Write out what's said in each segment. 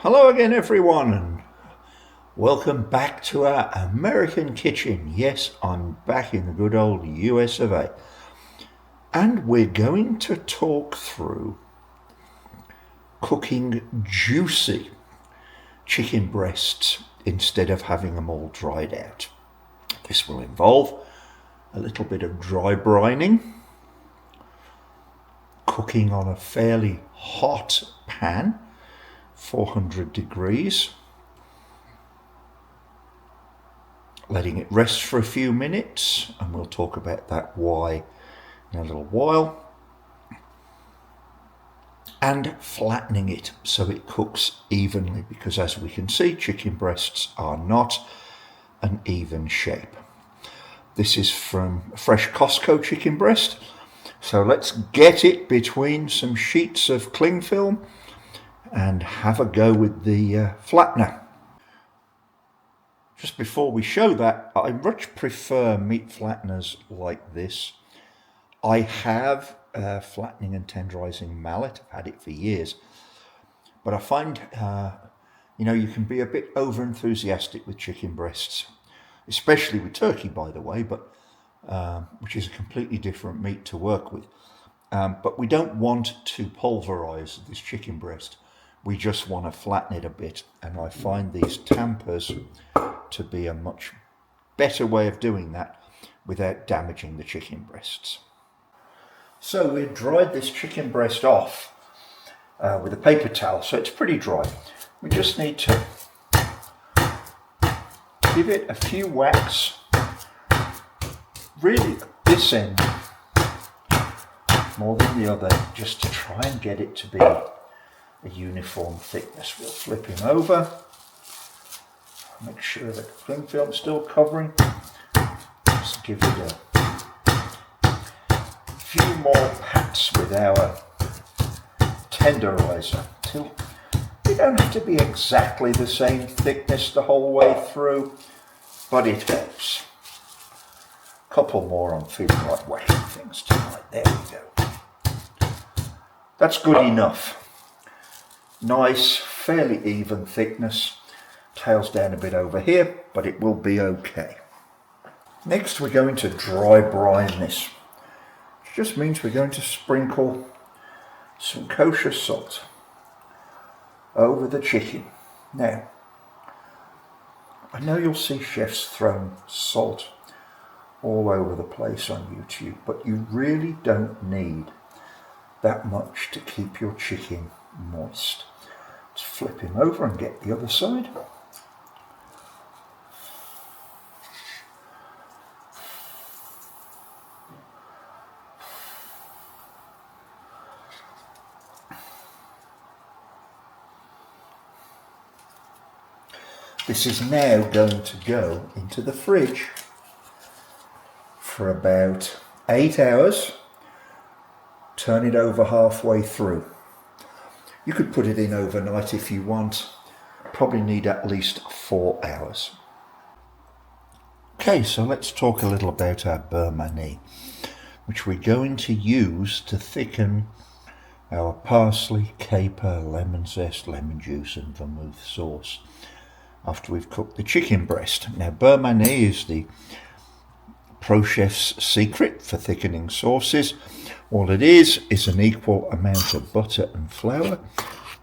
Hello again everyone, and welcome back to our American kitchen. Yes, I'm back in the good old US of A. And we're going to talk through cooking juicy chicken breasts instead of having them all dried out. This will involve a little bit of dry brining, cooking on a fairly hot pan, 400 degrees, letting it rest for a few minutes, and we'll talk about that why in a little while, and flattening it so it cooks evenly, because as we can see, chicken breasts are not an even shape. This is from a fresh Costco chicken breast, so let's get it between some sheets of cling film and have a go with the flattener. Just before we show that, I much prefer meat flatteners like this. I have a flattening and tenderizing mallet. I've had it for years, but I find you can be a bit over enthusiastic with chicken breasts, especially with turkey, by the way, but which is a completely different meat to work with. But we don't want to pulverize this chicken breast. We just want to flatten it a bit, and I find these tampers to be a much better way of doing that without damaging the chicken breasts. So we dried this chicken breast off with a paper towel, so it's pretty dry. We just need to give it a few whacks, really at this end more than the other, just to try and get it to be a uniform thickness. We'll flip him over, make sure that the cling film's still covering. Just give it a few more pats with our tenderizer till they don't have to be exactly the same thickness the whole way through, but it helps. A couple more. I'm feeling like whacking things tonight. There we go. That's good enough. Nice, fairly even thickness. Tails down a bit over here, but it will be okay. Next we're going to dry brine this, which just means we're going to sprinkle some kosher salt over the chicken. Now, I know you'll see chefs throwing salt all over the place on YouTube, but you really don't need that much to keep your chicken moist. Let's flip him over and get the other side. This is now going to go into the fridge for about 8 hours. Turn it over halfway through. You could put it in overnight if you want. Probably need at least 4 hours. Okay, so let's talk a little about our beurre mani, which we're going to use to thicken our parsley, caper, lemon zest, lemon juice and vermouth sauce after we've cooked the chicken breast. Now, beurre mani is the pro chef's secret for thickening sauces. All it is an equal amount of butter and flour,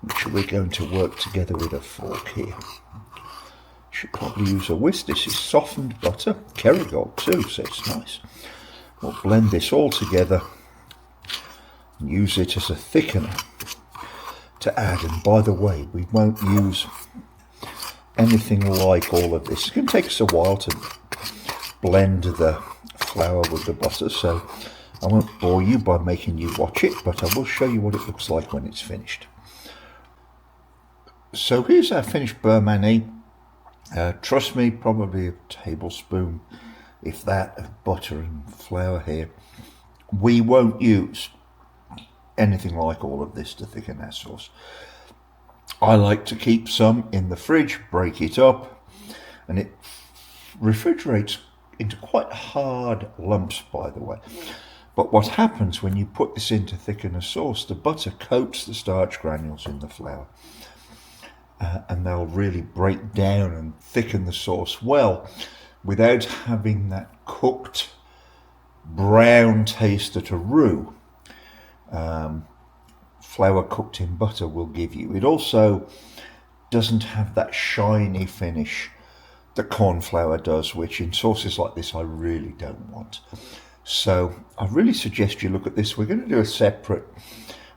which we're going to work together with a fork here. Should probably use a whisk. This is softened butter, Kerrygold too, so it's nice. We'll blend this all together and use it as a thickener to add. And by the way, we won't use anything like all of this. It's going to take us a while to blend the flour with the butter, so I won't bore you by making you watch it, but I will show you what it looks like when it's finished. So here's our finished beurre mani. Trust me, probably a tablespoon, if that, of butter and flour here. We won't use anything like all of this to thicken our sauce. I like to keep some in the fridge, break it up, and it refrigerates into quite hard lumps, by the way. But what happens when you put this in to thicken a sauce, the butter coats the starch granules in the flour. and they'll really break down and thicken the sauce well without having that cooked brown taste that a roux flour cooked in butter will give you. It also doesn't have that shiny finish that corn flour does, which in sauces like this I really don't want. So I really suggest you look at this. We're going to do a separate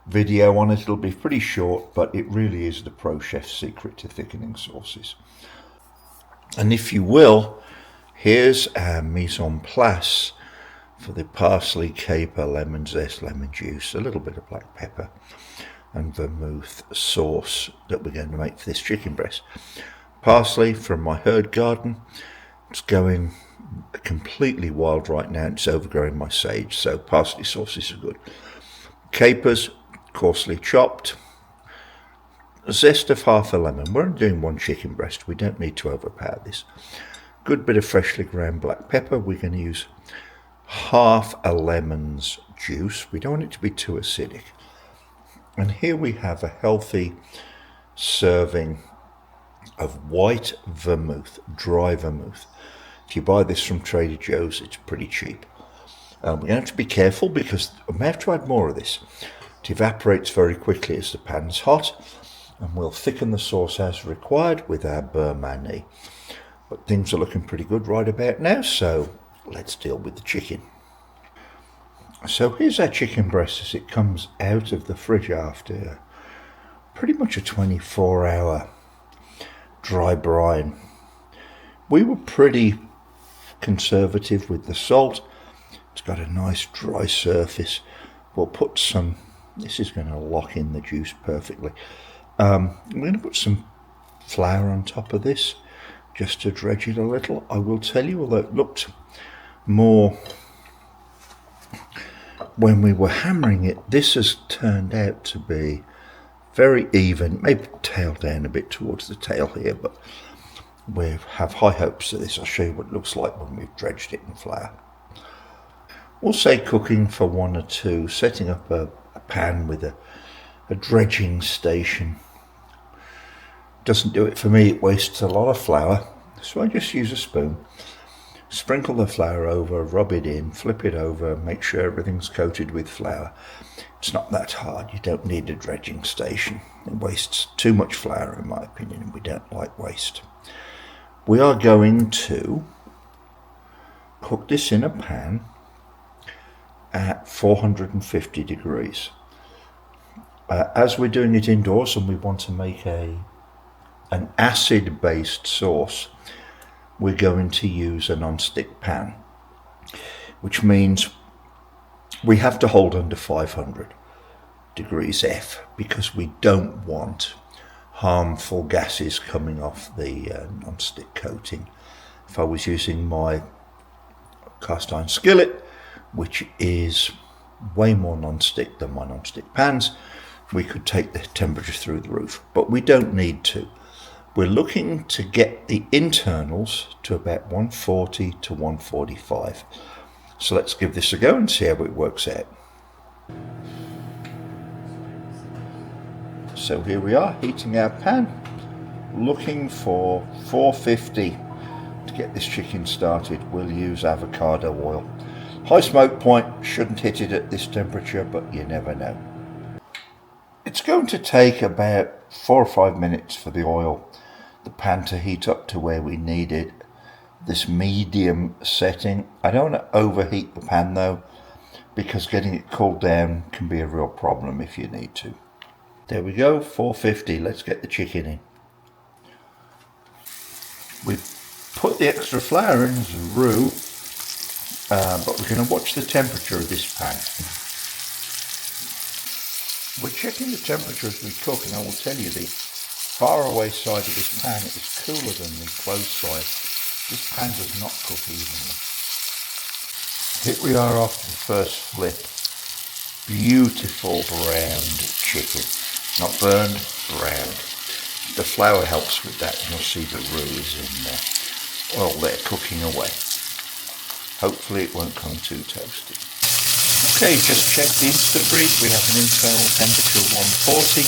video on it. It'll be pretty short, but it really is the pro chef's secret to thickening sauces. And if you will, here's our mise en place for the parsley, caper, lemon zest, lemon juice, a little bit of black pepper and vermouth sauce that we're going to make for this chicken breast. Parsley from my herb garden. It's going completely wild right now. It's overgrowing my sage, so parsley sauces are good. Capers, coarsely chopped. A zest of half a lemon. We're only doing one chicken breast. We don't need to overpower this. Good bit of freshly ground black pepper. We're going to use half a lemon's juice. We don't want it to be too acidic. And here we have a healthy serving of white vermouth, dry vermouth. If you buy this from Trader Joe's, it's pretty cheap. We're going to have to be careful because we may have to add more of this. It evaporates very quickly as the pan's hot, and we'll thicken the sauce as required with our beurre mani. But things are looking pretty good right about now, so let's deal with the chicken. So here's our chicken breast as it comes out of the fridge after pretty much a 24-hour dry brine. We were pretty conservative with the salt. It's got a nice dry surface. We'll put some, this is going to lock in the juice perfectly. I'm going to put some flour on top of this just to dredge it a little. I will tell you, although it looked more, when we were hammering it, this has turned out to be very even, maybe tail down a bit towards the tail here, but we have high hopes of this. I'll show you what it looks like when we've dredged it in flour. We'll say cooking for 1 or 2, setting up a pan with a dredging station. Doesn't do it for me, it wastes a lot of flour, so I just use a spoon. Sprinkle the flour over, rub it in, flip it over, make sure everything's coated with flour. It's not that hard, you don't need a dredging station. It wastes too much flour in my opinion, and we don't like waste. We are going to cook this in a pan at 450 degrees. As we're doing it indoors and we want to make an acid-based sauce, we're going to use a non-stick pan, which means we have to hold under 500 degrees F because we don't want harmful gases coming off the non-stick coating. If I was using my cast iron skillet, which is way more non-stick than my non-stick pans, we could take the temperature through the roof, but we don't need to. We're looking to get the internals to about 140 to 145. So let's give this a go and see how it works out. So here we are, heating our pan, looking for 450 to get this chicken started. We'll use avocado oil. High smoke point, shouldn't hit it at this temperature, but you never know. It's going to take about 4 or 5 minutes for the oil, the pan to heat up to where we need it. This medium setting. I don't want to overheat the pan though, because getting it cooled down can be a real problem if you need to. There we go, 450. Let's get the chicken in. We've put the extra flour in as a roux, but we're going to watch the temperature of this pan. We're checking the temperature as we cook, and I will tell you the far away side of this pan is cooler than the close side. This pan does not cook evenly. Here we are after the first flip. Beautiful browned chicken. Not burned, browned. The flour helps with that, and you'll see the roux is in there. Oil there cooking away. Hopefully it won't come too toasty. Okay, just check the InstaFreeze. We have an internal temperature of 140.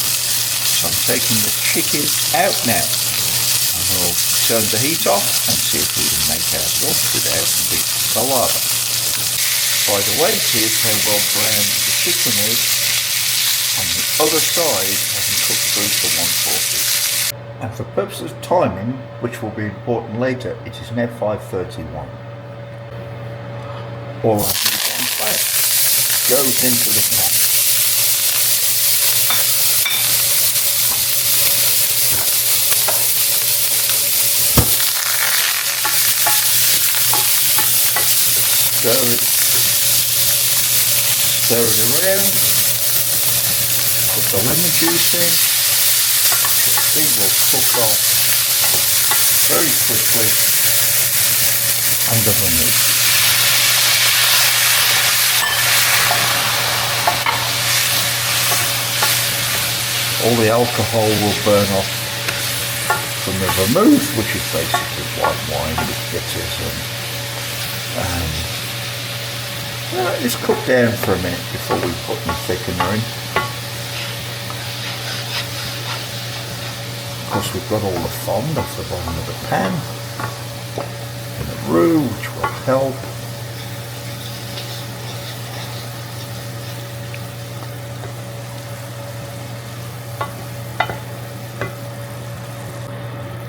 I'm taking the chicken out now, and we'll turn the heat off and see if we can make our sauce without the big saliva. By the way, here's how well browned the chicken is. On the other side, having cooked through for 140. And for purposes of timing, which will be important later, it is now 5:31. All our meat on fire goes into the pan. Stir it around, put the lemon juice in, see will cook off very quickly under the meat. All the alcohol will burn off from the vermouth, which is basically white wine with bitters, and it's cooked down for a minute before we put the thickener in. Of course, we've got all the fond off the bottom of the pan and the roux, which will help.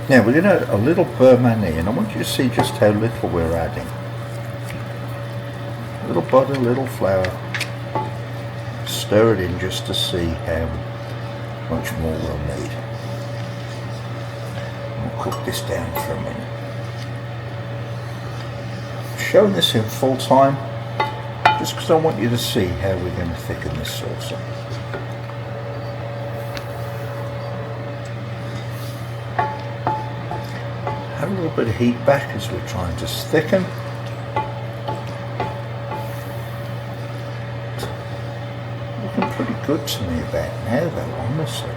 Now we're going to add a little beurre manis, and I want you to see just how little we're adding. A little butter, a little flour. Stir it in just to see how much more we'll need. We'll cook this down for a minute. I'm showing this in full time just because I want you to see how we're going to thicken this sauce up. Have a little bit of heat back as we're trying to thicken. Looking pretty good to me about now though, honestly.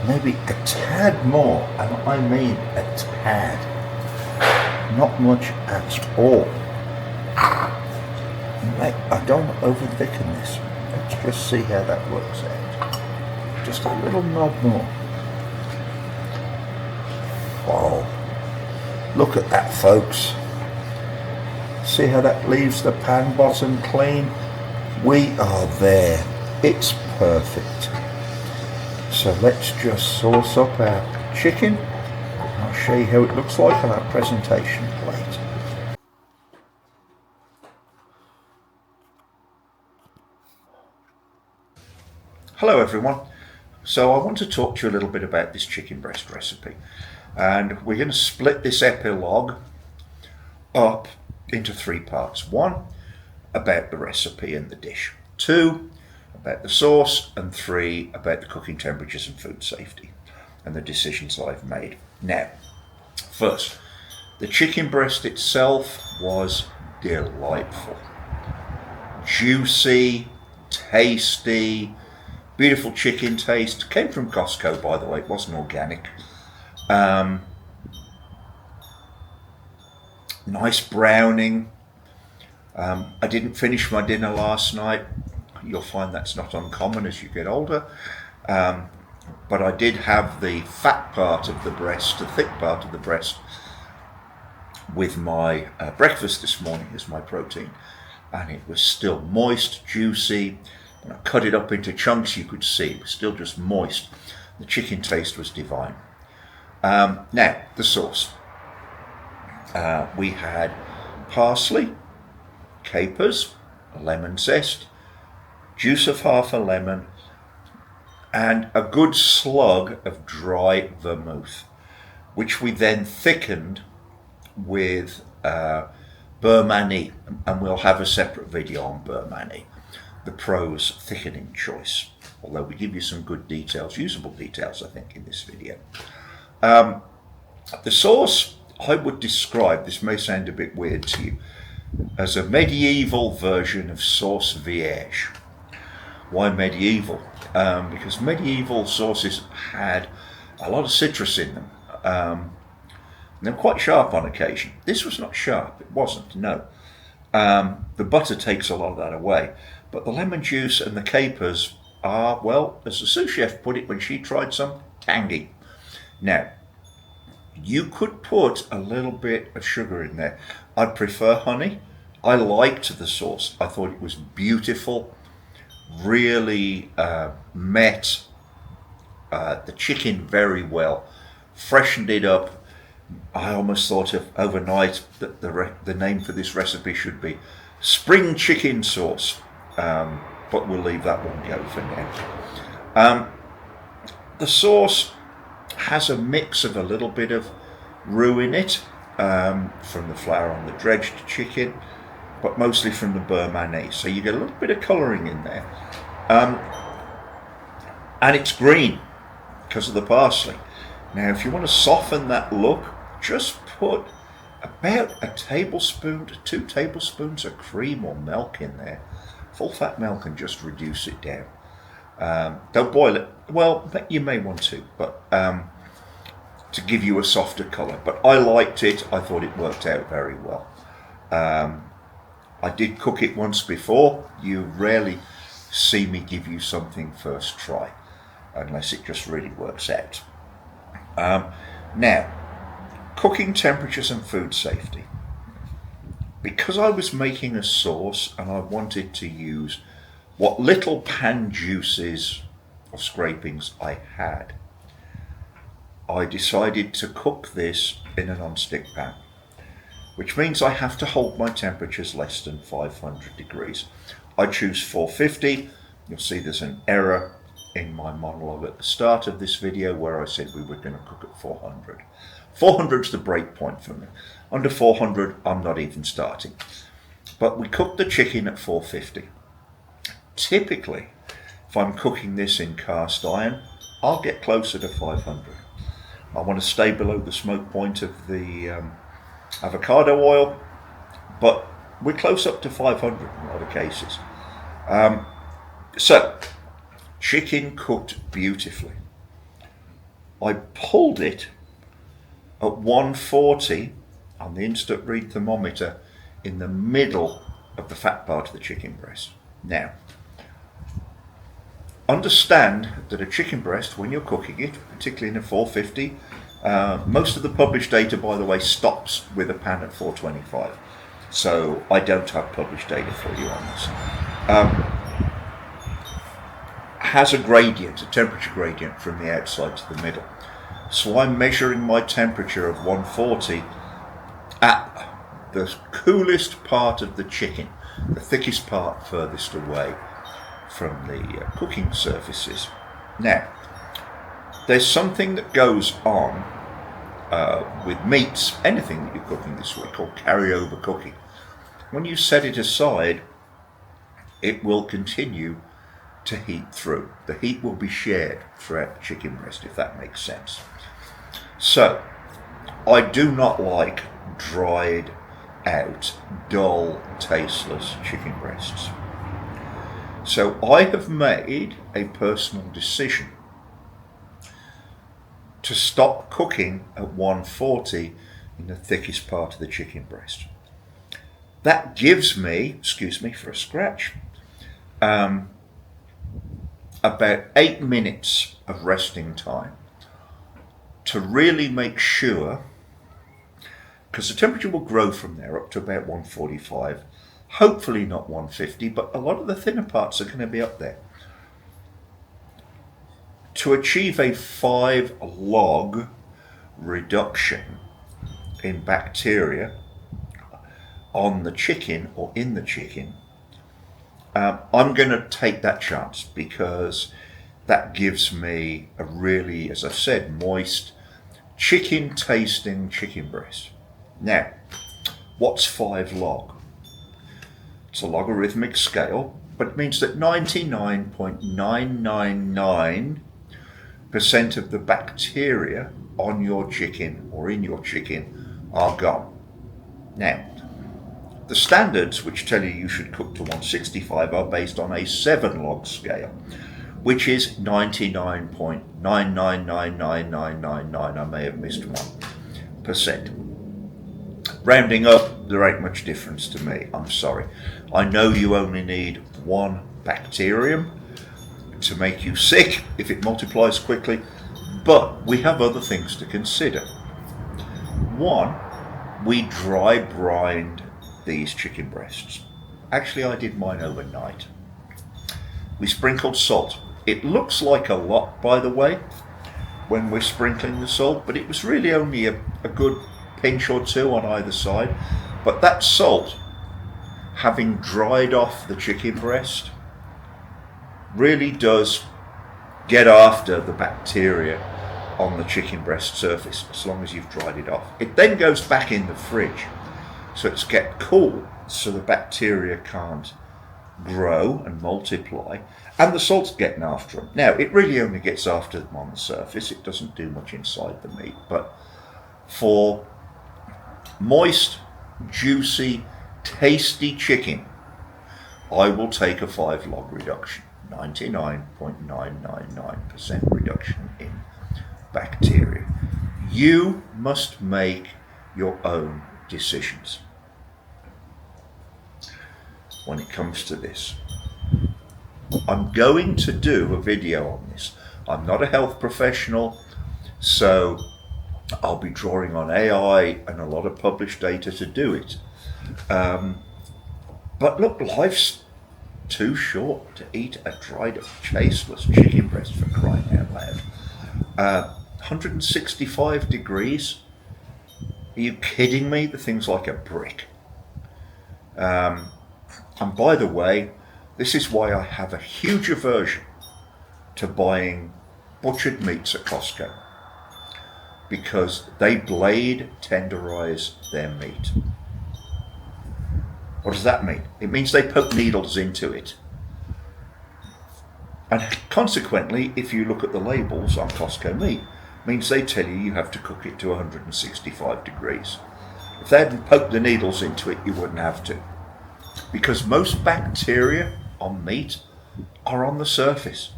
Maybe a tad more, and I mean a tad. Not much at all. I don't over thicken this. Let's just see how that works out. Just a little nod more. Wow, look at that, folks. See how that leaves the pan bottom clean? We are there. It's perfect. So let's just sauce up our chicken. I'll show you how it looks like on our presentation plate. Hello everyone. So I want to talk to you a little bit about this chicken breast recipe. And we're going to split this epilogue up into 3 parts. 1, about the recipe and the dish. 2, about the sauce. And 3, about the cooking temperatures and food safety and the decisions I've made. Now, first, the chicken breast itself was delightful. Juicy, tasty, beautiful chicken taste. Came from Costco, by the way, it wasn't organic. Nice browning. I didn't finish my dinner last night. You'll find that's not uncommon as you get older. But I did have the fat part of the breast, the thick part of the breast, with my breakfast this morning as my protein. And it was still moist, juicy. When I cut it up into chunks, you could see it was still just moist. The chicken taste was divine. Now, the sauce. We had parsley, capers, lemon zest, juice of half a lemon, and a good slug of dry vermouth, which we then thickened with beurre manis, and we'll have a separate video on beurre manis, the pro's thickening choice, although we give you some good details, usable details I think in this video. The sauce I would describe, this may sound a bit weird to you, as a medieval version of sauce vierge. Why medieval? Because medieval sauces had a lot of citrus in them. They're quite sharp on occasion. This was not sharp, it wasn't, no. The butter takes a lot of that away, but the lemon juice and the capers are, well, as the sous chef put it when she tried some, tangy. Now, you could put a little bit of sugar in there. I prefer honey. I liked the sauce. I thought it was beautiful. Really met the chicken very well. Freshened it up. I almost thought of overnight that the name for this recipe should be spring chicken sauce. But we'll leave that one go for now. The sauce has a mix of a little bit of roux in it, from the flour on the dredged chicken, but mostly from the beurre mayonnaise. So you get a little bit of colouring in there. And it's green because of the parsley. Now, if you want to soften that look, just put about a tablespoon to 2 tablespoons of cream or milk in there. Full fat milk, and just reduce it down. Don't boil it. Well, you may want to, but to give you a softer colour. But I liked it. I thought it worked out very well. I did cook it once before. You rarely see me give you something first try, unless it just really works out. Now, cooking temperatures and food safety. Because I was making a sauce and I wanted to use what little pan juices or scrapings I had, I decided to cook this in a non-stick pan, which means I have to hold my temperatures less than 500 degrees. I choose 450. You'll see there's an error in my monologue at the start of this video where I said we were going to cook at 400. 400 is the break point for me. Under 400, I'm not even starting. But we cook the chicken at 450. Typically, if I'm cooking this in cast iron, I'll get closer to 500. I want to stay below the smoke point of the avocado oil, but we're close up to 500 in a lot of cases. So, chicken cooked beautifully. I pulled it at 140 on the instant read thermometer in the middle of the fat part of the chicken breast. Now, understand that a chicken breast, when you're cooking it, particularly in a 450, most of the published data, by the way, stops with a pan at 425. So I don't have published data for you on this. Has a gradient, a temperature gradient from the outside to the middle. So I'm measuring my temperature of 140 at the coolest part of the chicken, the thickest part furthest away from the cooking surfaces. Now, there's something that goes on with meats, anything that you're cooking this way, called carryover cooking. When you set it aside, it will continue to heat through. The heat will be shared throughout the chicken breast, if that makes sense. So, I do not like dried out, dull, tasteless chicken breasts. So I have made a personal decision to stop cooking at 140 in the thickest part of the chicken breast. That gives me, excuse me for a scratch, about 8 minutes of resting time to really make sure, because the temperature will grow from there up to about 145, hopefully not 150, but a lot of the thinner parts are going to be up there. To achieve a 5 log reduction in bacteria on the chicken or in the chicken, I'm going to take that chance because that gives me a really, as I said, moist, chicken tasting chicken breast. Now, what's 5 log? It's a logarithmic scale, but it means that 99.999% of the bacteria on your chicken or in your chicken are gone. Now, the standards which tell you should cook to 165 are based on a 7 log scale, which is 99.9999999. I may have missed 1%. Rounding up, there ain't much difference to me. I'm sorry. I know you only need 1 bacterium to make you sick if it multiplies quickly, but we have other things to consider. One, we dry brined these chicken breasts. Actually, I did mine overnight. We sprinkled salt. It looks like a lot, by the way, when we're sprinkling the salt, but it was really only a good pinch or two on either side. But that salt, having dried off the chicken breast, really does get after the bacteria on the chicken breast surface as long as you've dried it off. It then goes back in the fridge, so it's kept cool so the bacteria can't grow and multiply, and the salt's getting after them. Now, it really only gets after them on the surface. It doesn't do much inside the meat, but for moist, juicy, tasty chicken, I will take a 5 log reduction, 99.999% reduction in bacteria. You must make your own decisions when it comes to this. I'm going to do a video on this. I'm not a health professional, so I'll be drawing on AI and a lot of published data to do it. But look, life's too short to eat a dried up, tasteless chicken breast, for crying out loud. 165 degrees? Are you kidding me? The thing's like a brick. And by the way, this is why I have a huge aversion to buying butchered meats at Costco, because they blade tenderize their meat. What does that mean? It means they poke needles into it. And consequently, if you look at the labels on Costco meat, it means they tell you have to cook it to 165 degrees. If they hadn't poked the needles into it, you wouldn't have to. Because most bacteria on meat are on the surface,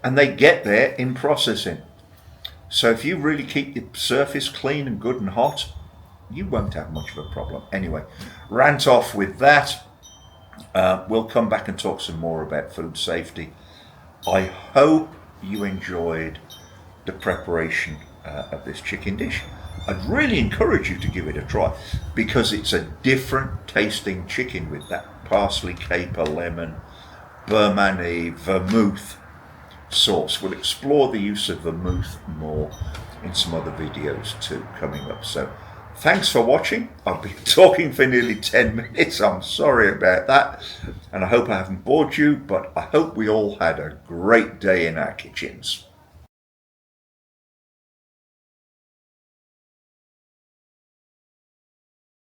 and they get there in processing. So if you really keep the surface clean and good and hot, you won't have much of a problem. Anyway, rant off with that. We'll come back and talk some more about food safety. I hope you enjoyed the preparation of this chicken dish. I'd really encourage you to give it a try, because it's a different tasting chicken with that parsley, caper, lemon, Burmani, vermouth sauce. We'll explore the use of vermouth more in some other videos too coming up. So thanks for watching. I've been talking for nearly 10 minutes. I'm sorry about that, and I hope I haven't bored you, but I hope we all had a great day in our kitchens.